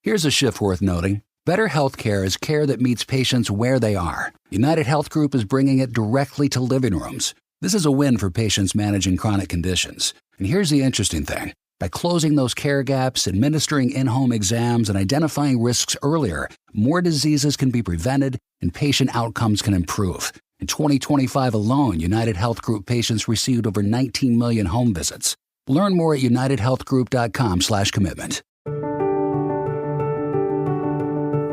Here's a shift worth noting. Better healthcare is care that meets patients where they are. United Health Group is bringing it directly to living rooms. This is a win for patients managing chronic conditions. And here's the interesting thing. By closing those care gaps, administering in-home exams, and identifying risks earlier, more diseases can be prevented and patient outcomes can improve. In 2025 alone, United Health Group patients received over 19 million home visits. Learn more at unitedhealthgroup.com/commitment.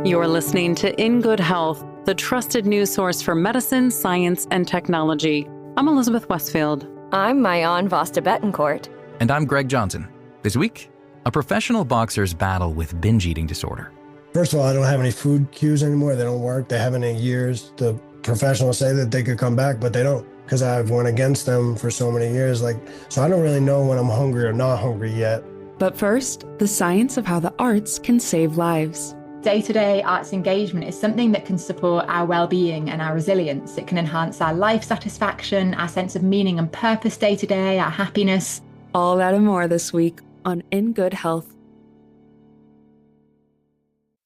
You're listening to In Good Health, the trusted news source for medicine, science, and technology. I'm Elizabeth Westfield. I'm Mayan Vasta Betancourt. And I'm Greg Johnson. This week, a professional boxer's battle with binge eating disorder. First of all, I don't have any food cues anymore. They don't work. They haven't in years. The professionals say that they could come back, but they don't, because I've went against them for so many years. So I don't really know when I'm hungry or not hungry yet. But first, the science of how the arts can save lives. Day-to-day arts engagement is something that can support our well-being and our resilience. It can enhance our life satisfaction, our sense of meaning and purpose day-to-day, our happiness. All that and more this week on In Good Health.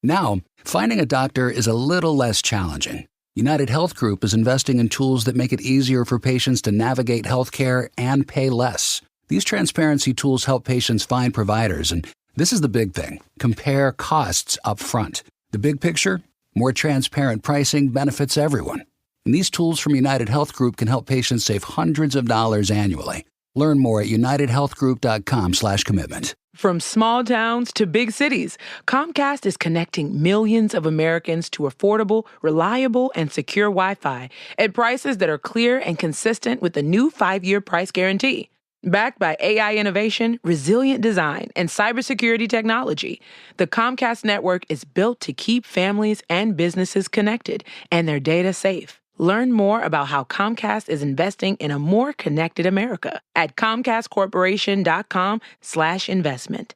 Now, finding a doctor is a little less challenging. United Health Group is investing in tools that make it easier for patients to navigate healthcare and pay less. These transparency tools help patients find providers, and this is the big thing. Compare costs up front. The big picture? More transparent pricing benefits everyone. And these tools from United Health Group can help patients save hundreds of dollars annually. Learn more at unitedhealthgroup.com/commitment. From small towns to big cities, Comcast is connecting millions of Americans to affordable, reliable, and secure Wi-Fi at prices that are clear and consistent with the new 5-year price guarantee. Backed by AI innovation, resilient design, and cybersecurity technology, the Comcast network is built to keep families and businesses connected and their data safe. Learn more about how Comcast is investing in a more connected America at comcastcorporation.com/investment.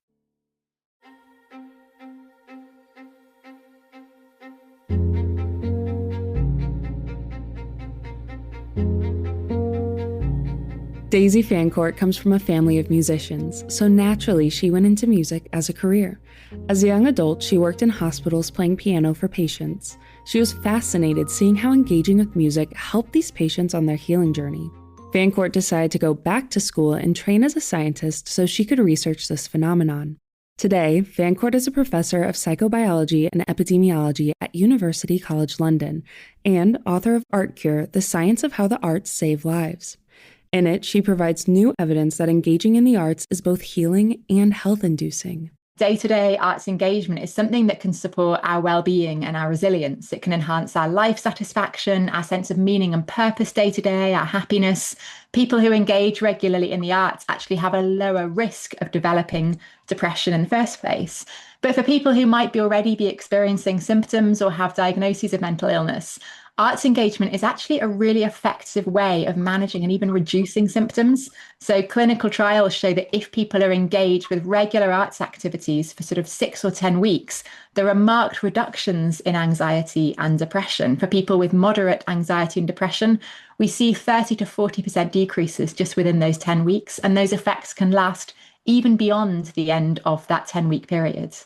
Daisy Fancourt comes from a family of musicians, so naturally she went into music as a career. As a young adult, she worked in hospitals playing piano for patients. She was fascinated seeing how engaging with music helped these patients on their healing journey. Fancourt decided to go back to school and train as a scientist so she could research this phenomenon. Today, Fancourt is a professor of psychobiology and epidemiology at University College London and author of Art Cure, The Science of How the Arts Save Lives. In it, she provides new evidence that engaging in the arts is both healing and health-inducing. Day-to-day arts engagement is something that can support our well-being and our resilience. It can enhance our life satisfaction, our sense of meaning and purpose day-to-day, our happiness. People who engage regularly in the arts actually have a lower risk of developing depression in the first place. But for people who might already be experiencing symptoms or have diagnoses of mental illness, arts engagement is actually a really effective way of managing and even reducing symptoms. So clinical trials show that if people are engaged with regular arts activities for sort of 6 or 10 weeks, there are marked reductions in anxiety and depression. For people with moderate anxiety and depression, we see 30 to 40% decreases just within those 10 weeks. And those effects can last even beyond the end of that 10-week period.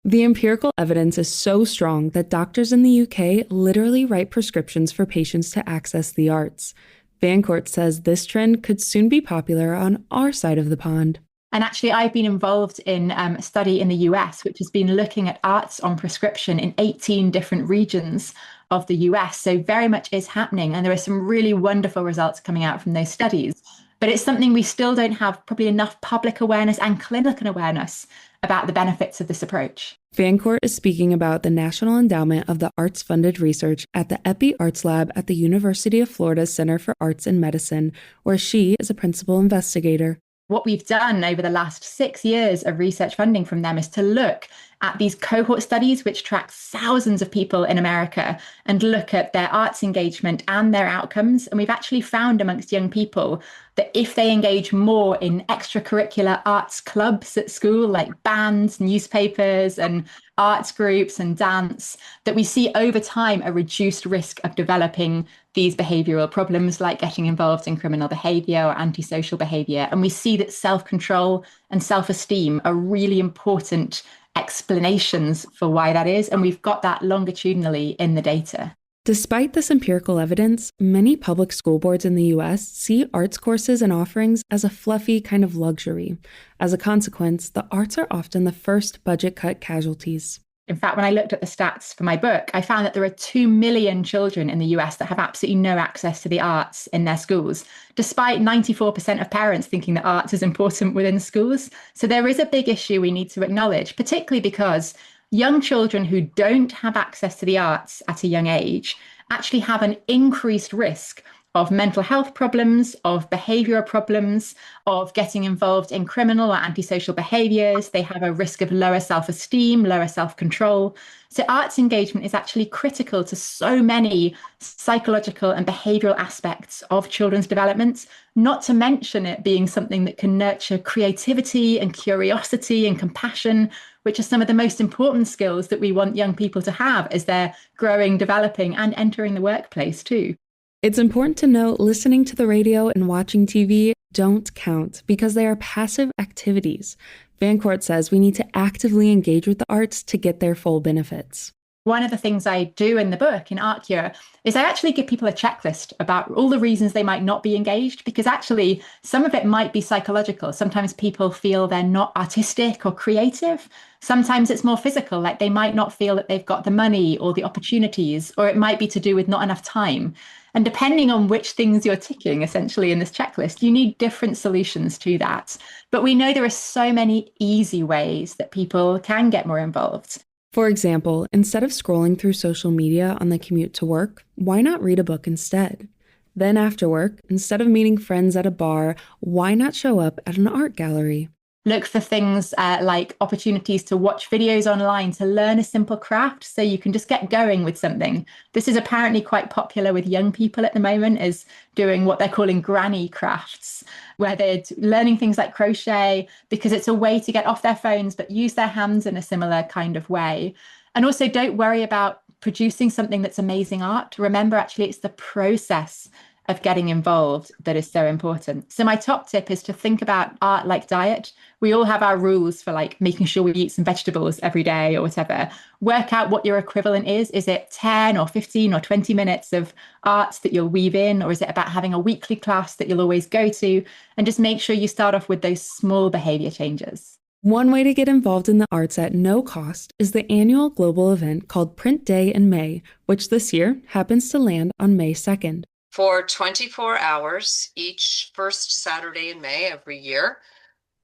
The empirical evidence is so strong that doctors in the UK literally write prescriptions for patients to access the arts. Fancourt says this trend could soon be popular on our side of the pond. And actually, I've been involved in a study in the US, which has been looking at arts on prescription in 18 different regions of the US. So very much is happening. And there are some really wonderful results coming out from those studies. But it's something we still don't have probably enough public awareness and clinical awareness about the benefits of this approach. Fancourt is speaking about the National Endowment of the Arts Funded Research at the Epi Arts Lab at the University of Florida's Center for Arts and Medicine, where she is a principal investigator. What we've done over the last 6 years of research funding from them is to look at these cohort studies, which track thousands of people in America, and look at their arts engagement and their outcomes. And we've actually found amongst young people that if they engage more in extracurricular arts clubs at school, like bands, newspapers, and arts groups and dance, that we see over time a reduced risk of developing these behavioral problems like getting involved in criminal behavior or antisocial behavior. And we see that self-control and self-esteem are really important explanations for why that is. And we've got that longitudinally in the data. Despite this empirical evidence, many public school boards in the US see arts courses and offerings as a fluffy kind of luxury. As a consequence, the arts are often the first budget cut casualties. In fact, when I looked at the stats for my book, I found that there are 2 million children in the US that have absolutely no access to the arts in their schools, despite 94% of parents thinking that arts is important within schools. So there is a big issue we need to acknowledge, particularly because young children who don't have access to the arts at a young age actually have an increased risk of mental health problems, of behavioral problems, of getting involved in criminal or antisocial behaviors. They have a risk of lower self-esteem, lower self-control. So arts engagement is actually critical to so many psychological and behavioral aspects of children's development, not to mention it being something that can nurture creativity and curiosity and compassion, which are some of the most important skills that we want young people to have as they're growing, developing, and entering the workplace too. It's important to note listening to the radio and watching TV don't count because they are passive activities. Fancourt says we need to actively engage with the arts to get their full benefits. One of the things I do in the book, in Art Cure, is I actually give people a checklist about all the reasons they might not be engaged, because actually some of it might be psychological. Sometimes people feel they're not artistic or creative. Sometimes it's more physical, like they might not feel that they've got the money or the opportunities, or it might be to do with not enough time. And depending on which things you're ticking, essentially, in this checklist, you need different solutions to that. But we know there are so many easy ways that people can get more involved. For example, instead of scrolling through social media on the commute to work, why not read a book instead? Then after work, instead of meeting friends at a bar, why not show up at an art gallery? Look for things like opportunities to watch videos online to learn a simple craft so you can just get going with something. This is apparently quite popular with young people at the moment, is doing what they're calling granny crafts, where they're learning things like crochet because it's a way to get off their phones but use their hands in a similar kind of way. And also don't worry about producing something that's amazing art. Remember, actually, it's the process of getting involved that is so important. So my top tip is to think about art like diet. We all have our rules for like making sure we eat some vegetables every day or whatever. Work out what your equivalent is. Is it 10 or 15 or 20 minutes of arts that you'll weave in? Or is it about having a weekly class that you'll always go to? And just make sure you start off with those small behavior changes. One way to get involved in the arts at no cost is the annual global event called Print Day in May, which this year happens to land on May 2nd. For 24 hours, each first Saturday in May every year,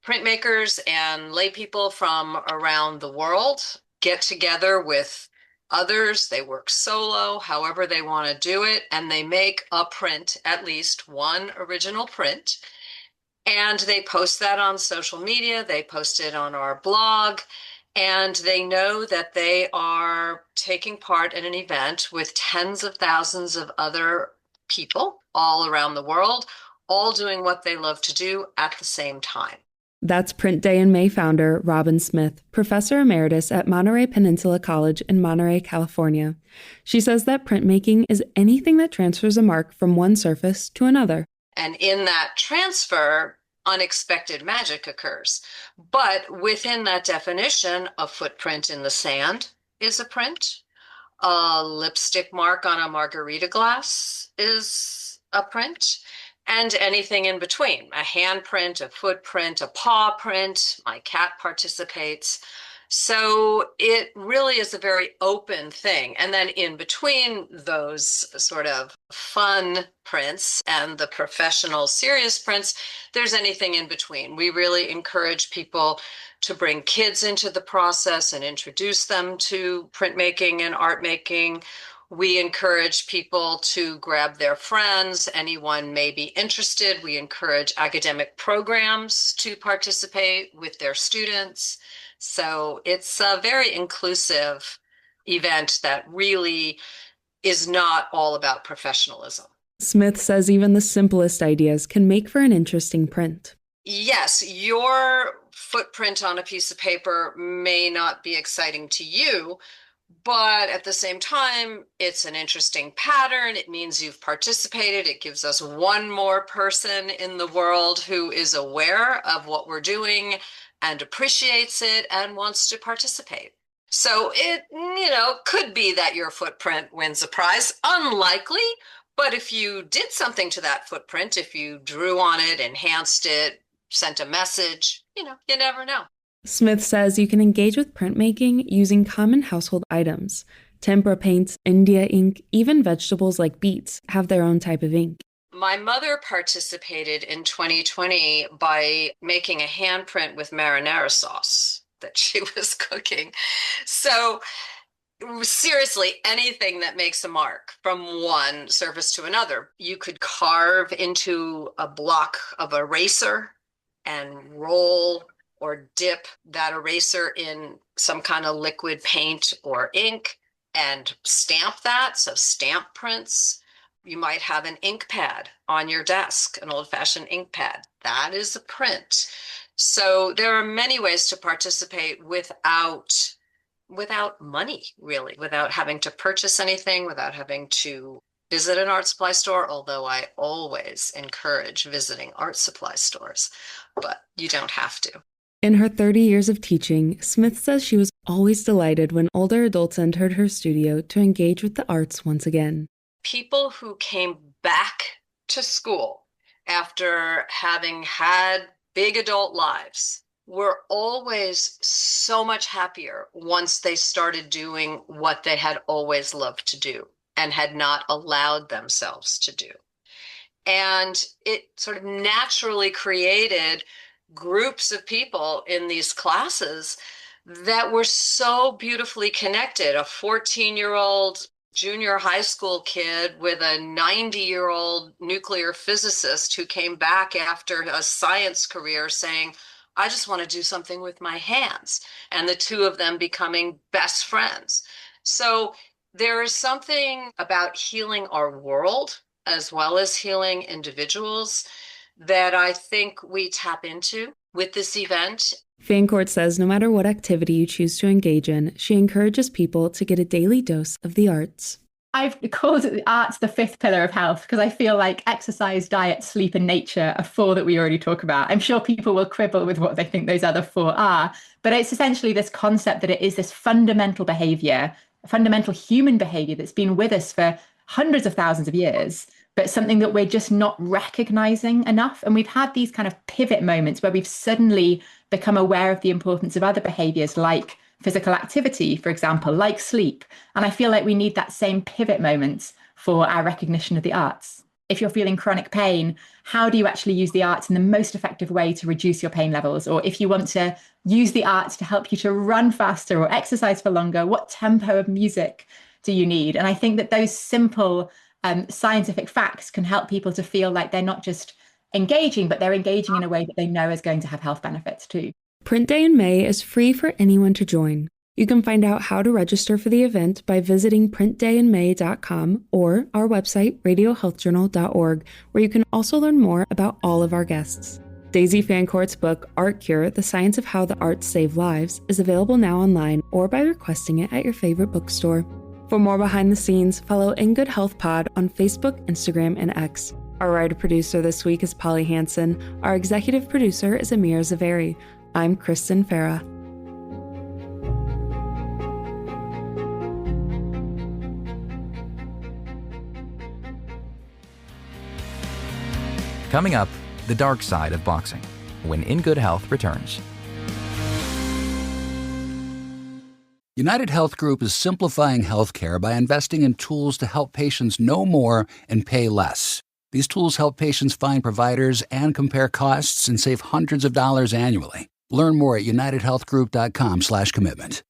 printmakers and laypeople from around the world get together with others. They work solo, however they want to do it, and they make a print, at least one original print. And they post that on social media. They post it on our blog. And they know that they are taking part in an event with tens of thousands of other people all around the world, all doing what they love to do at the same time. That's Print Day in May founder Robynn Smith, professor emeritus at Monterey Peninsula College in Monterey, California. She says that printmaking is anything that transfers a mark from one surface to another. And in that transfer, unexpected magic occurs. But within that definition, a footprint in the sand is a print. A lipstick mark on a margarita glass is a print, and anything in between, a handprint, a footprint, a paw print. My cat participates. So it really is a very open thing. And then in between those sort of fun prints and the professional serious prints, there's anything in between. We really encourage people to bring kids into the process and introduce them to printmaking and art making. We encourage people to grab their friends. Anyone may be interested. We encourage academic programs to participate with their students. So it's a very inclusive event that really is not all about professionalism. Smith says even the simplest ideas can make for an interesting print. Yes, your footprint on a piece of paper may not be exciting to you, but at the same time, it's an interesting pattern. It means you've participated. It gives us one more person in the world who is aware of what we're doing and appreciates it and wants to participate. So it, could be that your footprint wins a prize. Unlikely, but if you did something to that footprint, if you drew on it, enhanced it, sent a message, you never know. Smith says you can engage with printmaking using common household items. Tempera paints, India ink, even vegetables like beets have their own type of ink. My mother participated in 2020 by making a handprint with marinara sauce that she was cooking. So seriously, anything that makes a mark from one surface to another. You could carve into a block of eraser and roll or dip that eraser in some kind of liquid paint or ink and stamp that. So stamp prints. You might have an ink pad on your desk, an old-fashioned ink pad. That is a print. So there are many ways to participate without money, really, without having to purchase anything, without having to visit an art supply store, although I always encourage visiting art supply stores, but you don't have to. In her 30 years of teaching, Smith says she was always delighted when older adults entered her studio to engage with the arts once again. People who came back to school after having had big adult lives were always so much happier once they started doing what they had always loved to do and had not allowed themselves to do. And it sort of naturally created groups of people in these classes that were so beautifully connected. A 14-year-old junior high school kid with a 90-year-old nuclear physicist who came back after a science career saying, I just want to do something with my hands. And the two of them becoming best friends. So there is something about healing our world as well as healing individuals that I think we tap into with this event. Fancourt says no matter what activity you choose to engage in, she encourages people to get a daily dose of the arts. I've called the arts the fifth pillar of health because I feel like exercise, diet, sleep, and nature are four that we already talk about. I'm sure people will quibble with what they think those other four are, but it's essentially this concept that it is this fundamental behavior, fundamental human behavior that's been with us for hundreds of thousands of years, but something that we're just not recognizing enough. And we've had these kind of pivot moments where we've suddenly become aware of the importance of other behaviors like physical activity, for example, like sleep. And I feel like we need that same pivot moment for our recognition of the arts. If you're feeling chronic pain, how do you actually use the arts in the most effective way to reduce your pain levels? Or if you want to use the arts to help you to run faster or exercise for longer, what tempo of music do you need? And I think that those simple scientific facts can help people to feel like they're not just engaging, but they're engaging in a way that they know is going to have health benefits too. Print Day in May is free for anyone to join. You can find out how to register for the event by visiting printdayinmay.com or our website, radiohealthjournal.org, where you can also learn more about all of our guests. Daisy Fancourt's book, Art Cure, The Science of How the Arts Save Lives, is available now online or by requesting it at your favorite bookstore. For more behind the scenes, follow In Good Health Pod on Facebook, Instagram, and X. Our writer-producer this week is Polly Hansen. Our executive producer is Amir Zaveri. I'm Kristen Farah. Coming up, the dark side of boxing, when In Good Health returns. United Health Group is simplifying healthcare by investing in tools to help patients know more and pay less. These tools help patients find providers and compare costs and save hundreds of dollars annually. Learn more at unitedhealthgroup.com/commitment.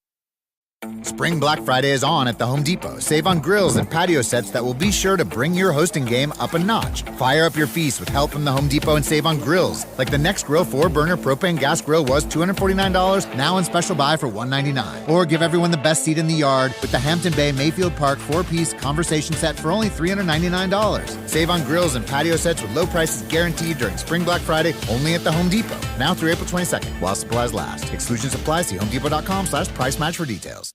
Spring Black Friday is on at the Home Depot. Save on grills and patio sets that will be sure to bring your hosting game up a notch. Fire up your feast with help from the Home Depot and save on grills. Like the Next Grill 4-burner propane gas grill was $249, now in special buy for $199. Or give everyone the best seat in the yard with the Hampton Bay Mayfield Park 4-piece conversation set for only $399. Save on grills and patio sets with low prices guaranteed during Spring Black Friday only at the Home Depot. Now through April 22nd while supplies last. Exclusions apply. See homedepot.com/price match for details.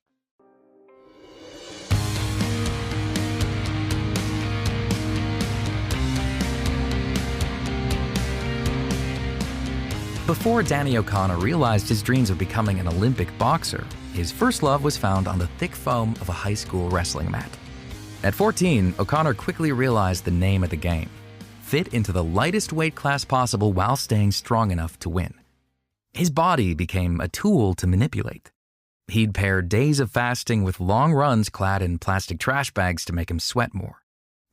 Before Danny O'Connor realized his dreams of becoming an Olympic boxer, his first love was found on the thick foam of a high school wrestling mat. At 14, O'Connor quickly realized the name of the game: fit into the lightest weight class possible while staying strong enough to win. His body became a tool to manipulate. He'd pair days of fasting with long runs clad in plastic trash bags to make him sweat more.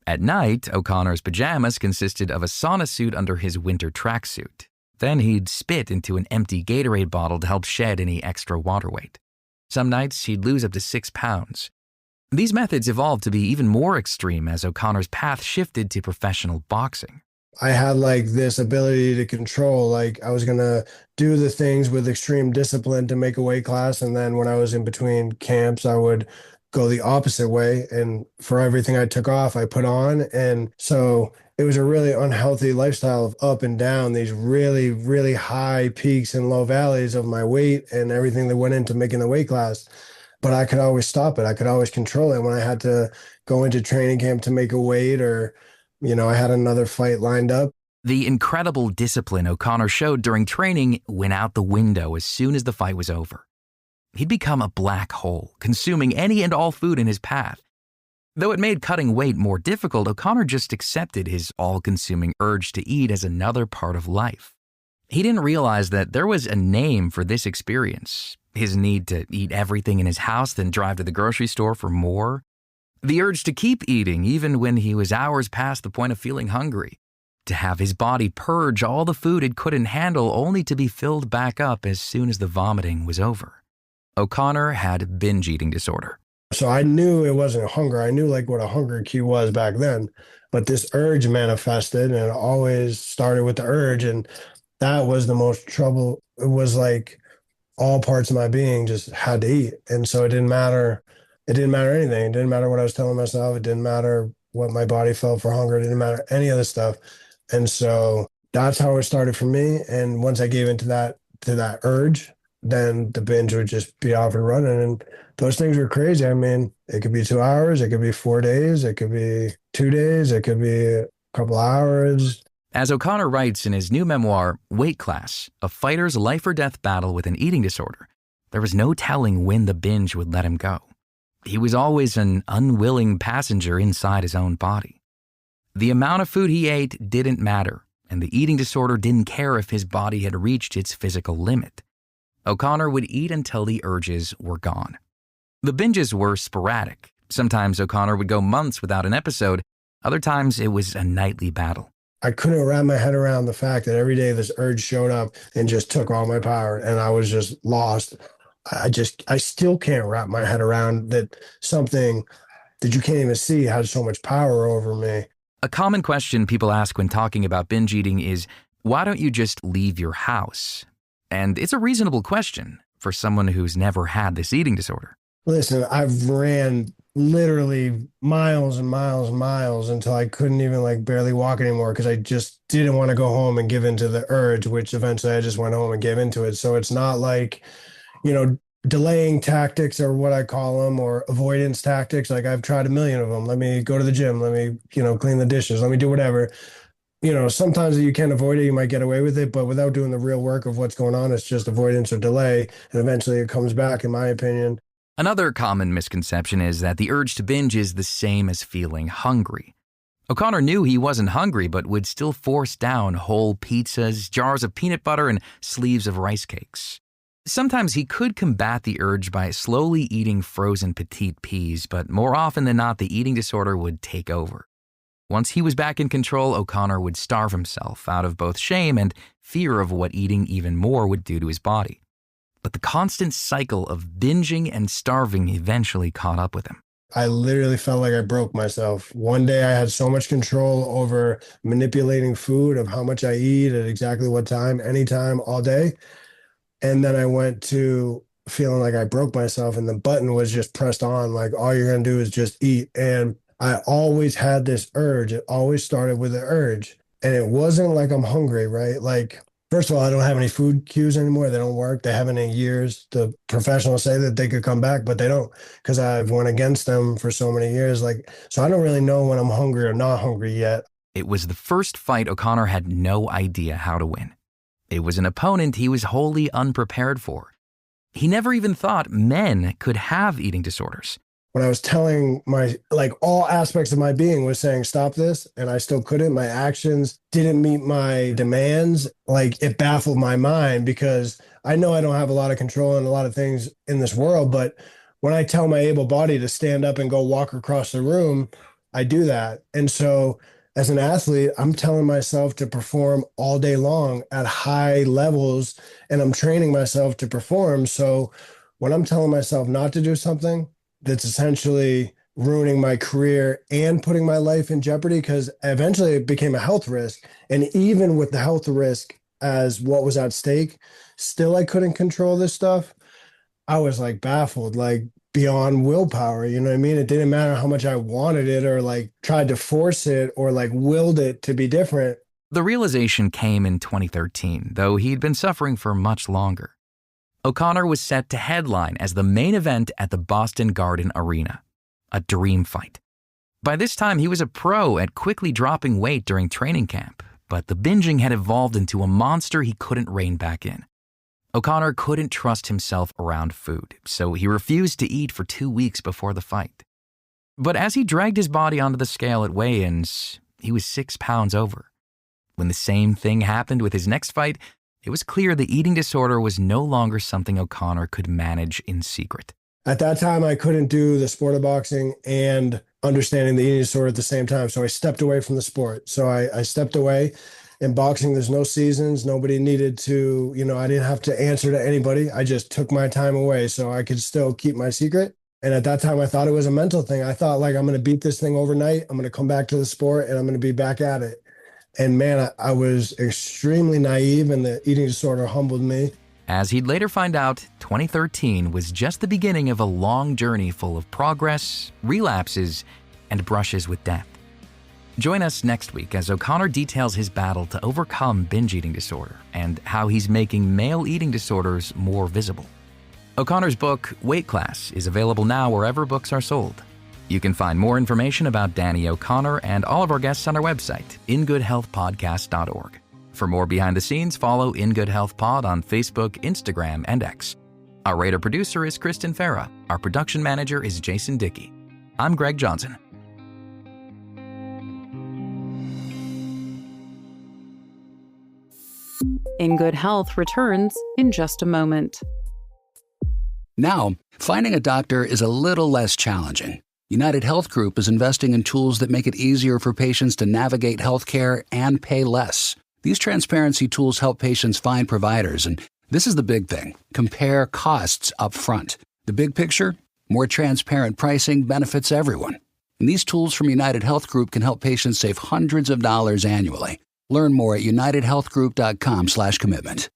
At night, O'Connor's pajamas consisted of a sauna suit under his winter tracksuit. Then he'd spit into an empty Gatorade bottle to help shed any extra water weight. Some nights, he'd lose up to 6 pounds. These methods evolved to be even more extreme as O'Connor's path shifted to professional boxing. I had like this ability to control, like I was going to do the things with extreme discipline to make a weight class. And then when I was in between camps, I would go the opposite way. And for everything I took off, I put on. And so it was a really unhealthy lifestyle of up and down, these really, really high peaks and low valleys of my weight and everything that went into making the weight class. But I could always stop it. I could always control it when I had to go into training camp to make a weight, or, I had another fight lined up. The incredible discipline O'Connor showed during training went out the window as soon as the fight was over. He'd become a black hole, consuming any and all food in his path. Though it made cutting weight more difficult, O'Connor just accepted his all-consuming urge to eat as another part of life. He didn't realize that there was a name for this experience: his need to eat everything in his house, then drive to the grocery store for more. The urge to keep eating even when he was hours past the point of feeling hungry. To have his body purge all the food it couldn't handle only to be filled back up as soon as the vomiting was over. O'Connor had binge eating disorder. So I knew it wasn't hunger. I knew like what a hunger cue was back then. But this urge manifested, and it always started with the urge. And that was the most trouble. It was like all parts of my being just had to eat. And so it didn't matter. It didn't matter anything. It didn't matter what I was telling myself. It didn't matter what my body felt for hunger. It didn't matter any of the stuff. And so that's how it started for me. And once I gave into that urge, then the binge would just be off and running. And those things were crazy. I mean, it could be 2 hours, it could be 4 days, it could be 2 days, it could be a couple hours. As O'Connor writes in his new memoir, Weight Class: A Fighter's Life or Death Battle with an Eating Disorder, there was no telling when the binge would let him go. He was always an unwilling passenger inside his own body. The amount of food he ate didn't matter, and the eating disorder didn't care if his body had reached its physical limit. O'Connor would eat until the urges were gone. The binges were sporadic. Sometimes O'Connor would go months without an episode. Other times it was a nightly battle. I couldn't wrap my head around the fact that every day this urge showed up and just took all my power, and I was just lost. I still can't wrap my head around that something that you can't even see had so much power over me. A common question people ask when talking about binge eating is, why don't you just leave your house? And it's a reasonable question for someone who's never had this eating disorder. Listen, I've ran literally miles and miles and miles until I couldn't even barely walk anymore because I just didn't want to go home and give into the urge, which eventually I just went home and gave into it. So it's not like, delaying tactics or what I call them, or avoidance tactics. Like I've tried a million of them. Let me go to the gym. Let me, clean the dishes. Let me do whatever. Sometimes you can avoid it, you might get away with it, but without doing the real work of what's going on, it's just avoidance or delay. And eventually it comes back, in my opinion. Another common misconception is that the urge to binge is the same as feeling hungry. O'Connor knew he wasn't hungry, but would still force down whole pizzas, jars of peanut butter, and sleeves of rice cakes. Sometimes he could combat the urge by slowly eating frozen petite peas, but more often than not, the eating disorder would take over. Once he was back in control, O'Connor would starve himself out of both shame and fear of what eating even more would do to his body. But the constant cycle of binging and starving eventually caught up with him. I literally felt like I broke myself. One day I had so much control over manipulating food, of how much I eat at exactly what time, anytime, all day. And then I went to feeling like I broke myself, and the button was just pressed on, like all you're going to do is just eat. And I always had this urge. It always started with an urge. And it wasn't like I'm hungry, right? Like, first of all, I don't have any food cues anymore. They don't work. They haven't in years. The professionals say that they could come back, but they don't, because I've went against them for so many years. So I don't really know when I'm hungry or not hungry yet. It was the first fight O'Connor had no idea how to win. It was an opponent he was wholly unprepared for. He never even thought men could have eating disorders. When I was telling all aspects of my being was saying, stop this, and I still couldn't. My actions didn't meet my demands. It baffled my mind because I know I don't have a lot of control on a lot of things in this world. But when I tell my able body to stand up and go walk across the room, I do that. And so as an athlete, I'm telling myself to perform all day long at high levels, and I'm training myself to perform. So when I'm telling myself not to do something, that's essentially ruining my career and putting my life in jeopardy, because eventually it became a health risk. And even with the health risk as what was at stake, still I couldn't control this stuff. I was baffled, beyond willpower. You know what I mean? It didn't matter how much I wanted it or tried to force it or willed it to be different. The realization came in 2013, though he'd been suffering for much longer. O'Connor was set to headline as the main event at the Boston Garden Arena, a dream fight. By this time, he was a pro at quickly dropping weight during training camp, but the binging had evolved into a monster he couldn't rein back in. O'Connor couldn't trust himself around food, so he refused to eat for 2 weeks before the fight. But as he dragged his body onto the scale at weigh-ins, he was 6 pounds over. When the same thing happened with his next fight, it was clear the eating disorder was no longer something O'Connor could manage in secret. At that time, I couldn't do the sport of boxing and understanding the eating disorder at the same time. So I stepped away from the sport. So I stepped away. In boxing, there's no seasons. Nobody needed to, I didn't have to answer to anybody. I just took my time away so I could still keep my secret. And at that time, I thought it was a mental thing. I thought I'm going to beat this thing overnight. I'm going to come back to the sport and I'm going to be back at it. And man, I was extremely naive, and the eating disorder humbled me. As he'd later find out, 2013 was just the beginning of a long journey full of progress, relapses, and brushes with death. Join us next week as O'Connor details his battle to overcome binge eating disorder and how he's making male eating disorders more visible. O'Connor's book, Weight Class, is available now wherever books are sold. You can find more information about Danny O'Connor and all of our guests on our website, ingoodhealthpodcast.org. For more behind the scenes, follow In Good Health Pod on Facebook, Instagram, and X. Our writer-producer is Kristen Farah. Our production manager is Jason Dickey. I'm Greg Johnson. In Good Health returns in just a moment. Now, finding a doctor is a little less challenging. United Health Group is investing in tools that make it easier for patients to navigate healthcare and pay less. These transparency tools help patients find providers, and this is the big thing: compare costs up front. The big picture? More transparent pricing benefits everyone. And these tools from United Health Group can help patients save hundreds of dollars annually. Learn more at unitedhealthgroup.com/commitment.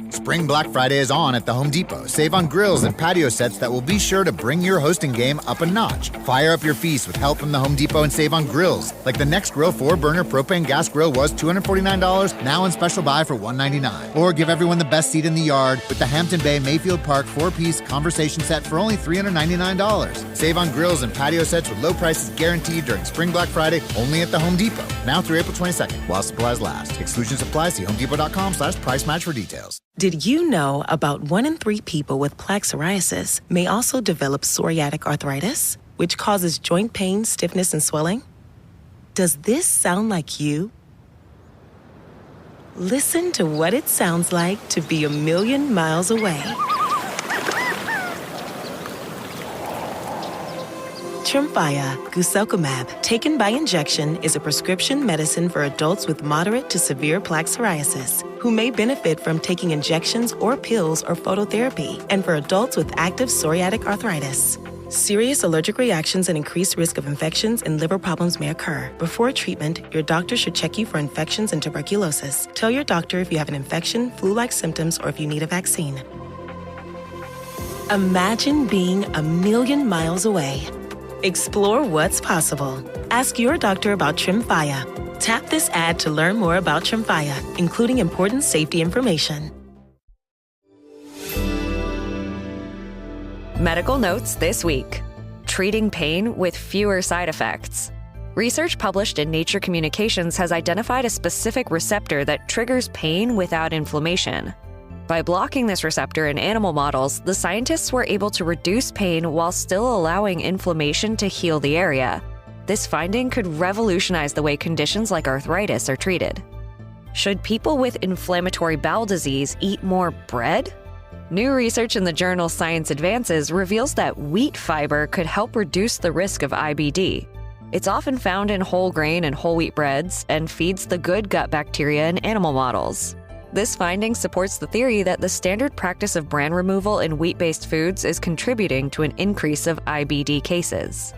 Spring Black Friday is on at the Home Depot. Save on grills and patio sets that will be sure to bring your hosting game up a notch. Fire up your feast with help from the Home Depot and save on grills. Like the Next Grill 4-burner propane gas grill was $249, now on special buy for $199. Or give everyone the best seat in the yard with the Hampton Bay Mayfield Park 4-piece conversation set for only $399. Save on grills and patio sets with low prices guaranteed during Spring Black Friday only at the Home Depot. Now through April 22nd, while supplies last. Exclusions apply. See homedepot.com/price match for details. Did you know about 1 in 3 people with plaque psoriasis may also develop psoriatic arthritis, which causes joint pain, stiffness, and swelling? Does this sound like you? Listen to what it sounds like to be a million miles away. Tremfya, guselkumab, taken by injection, is a prescription medicine for adults with moderate to severe plaque psoriasis who may benefit from taking injections or pills or phototherapy, and for adults with active psoriatic arthritis. Serious allergic reactions and increased risk of infections and liver problems may occur. Before treatment, your doctor should check you for infections and tuberculosis. Tell your doctor if you have an infection, flu-like symptoms, or if you need a vaccine. Imagine being a million miles away. Explore what's possible. Ask your doctor about Tremfya. Tap this ad to learn more about Tremfya, including important safety information. Medical notes this week: treating pain with fewer side effects. Research published in Nature Communications has identified a specific receptor that triggers pain without inflammation. By blocking this receptor in animal models, the scientists were able to reduce pain while still allowing inflammation to heal the area. This finding could revolutionize the way conditions like arthritis are treated. Should people with inflammatory bowel disease eat more bread? New research in the journal Science Advances reveals that wheat fiber could help reduce the risk of IBD. It's often found in whole grain and whole wheat breads and feeds the good gut bacteria in animal models. This finding supports the theory that the standard practice of bran removal in wheat-based foods is contributing to an increase of IBD cases.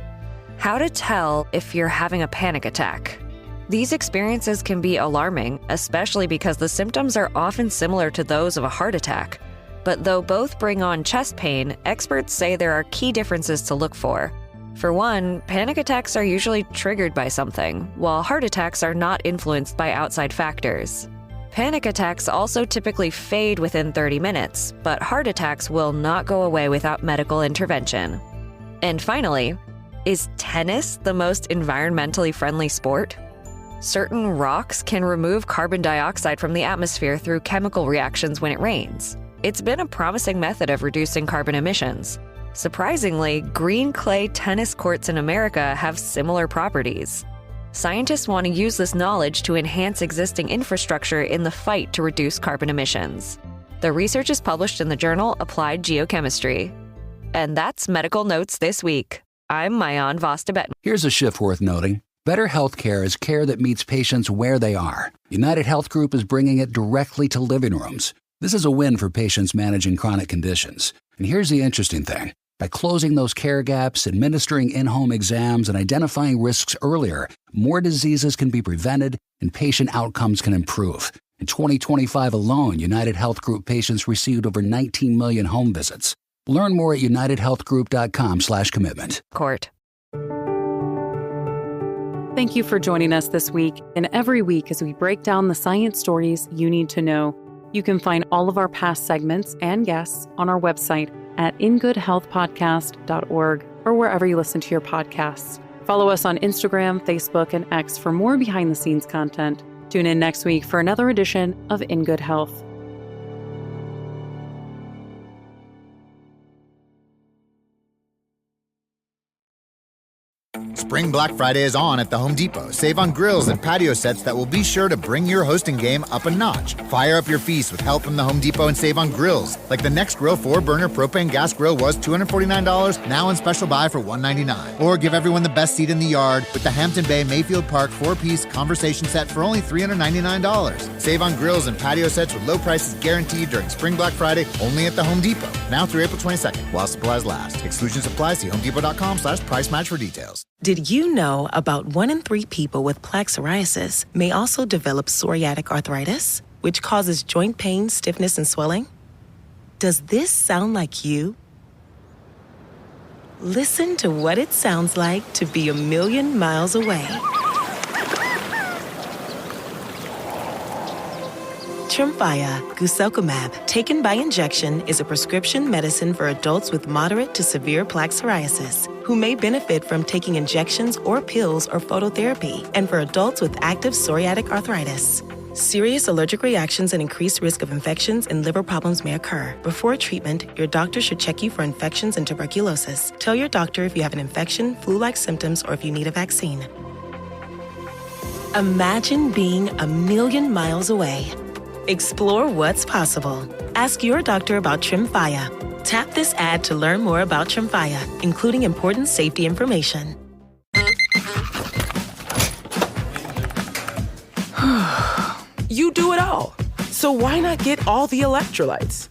How to tell if you're having a panic attack. These experiences can be alarming, especially because the symptoms are often similar to those of a heart attack. But though both bring on chest pain, experts say there are key differences to look for. For one, panic attacks are usually triggered by something, while heart attacks are not influenced by outside factors. Panic attacks also typically fade within 30 minutes, but heart attacks will not go away without medical intervention. And finally, is tennis the most environmentally friendly sport? Certain rocks can remove carbon dioxide from the atmosphere through chemical reactions when it rains. It's been a promising method of reducing carbon emissions. Surprisingly, green clay tennis courts in America have similar properties. Scientists want to use this knowledge to enhance existing infrastructure in the fight to reduce carbon emissions. The research is published in the journal Applied Geochemistry. And that's Medical Notes this week. I'm Mayan Vosta-Betten. Here's a shift worth noting. Better healthcare is care that meets patients where they are. United Health Group is bringing it directly to living rooms. This is a win for patients managing chronic conditions. And here's the interesting thing. By closing those care gaps, administering in-home exams, and identifying risks earlier, more diseases can be prevented and patient outcomes can improve. In 2025 alone, United Health Group patients received over 19 million home visits. Learn more at unitedhealthgroup.com/commitment. Court. Thank you for joining us this week and every week as we break down the science stories you need to know. You can find all of our past segments and guests on our website at ingoodhealthpodcast.org or wherever you listen to your podcasts. Follow us on Instagram, Facebook, and X for more behind-the-scenes content. Tune in next week for another edition of In Good Health. Spring Black Friday is on at the Home Depot. Save on grills and patio sets that will be sure to bring your hosting game up a notch. Fire up your feast with help from the Home Depot and save on grills. Like the Next Grill 4-burner propane gas grill was $249, now in special buy for $199. Or give everyone the best seat in the yard with the Hampton Bay Mayfield Park 4-piece conversation set for only $399. Save on grills and patio sets with low prices guaranteed during Spring Black Friday only at the Home Depot. Now through April 22nd, while supplies last. Exclusions apply. See homedepot.com/price match for details. Did you know about 1 in 3 people with plaque psoriasis may also develop psoriatic arthritis, which causes joint pain, stiffness, and swelling? Does this sound like you? Listen to what it sounds like to be a million miles away. Tremfya, guselkumab, taken by injection, is a prescription medicine for adults with moderate to severe plaque psoriasis who may benefit from taking injections or pills or phototherapy, and for adults with active psoriatic arthritis. Serious allergic reactions and increased risk of infections and liver problems may occur. Before treatment, your doctor should check you for infections and tuberculosis. Tell your doctor if you have an infection, flu-like symptoms, or if you need a vaccine. Imagine being a million miles away. Explore what's possible. Ask your doctor about Tremfya. Tap this ad to learn more about Tremfya, including important safety information. You do it all. So why not get all the electrolytes?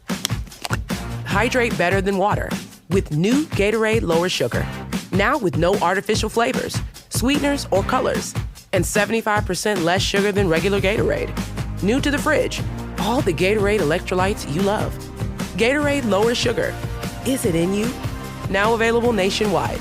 Hydrate better than water with new Gatorade Lower Sugar. Now with no artificial flavors, sweeteners, or colors, and 75% less sugar than regular Gatorade. New to the fridge, all the Gatorade electrolytes you love. Gatorade Lower Sugar. Is it in you? Now available nationwide.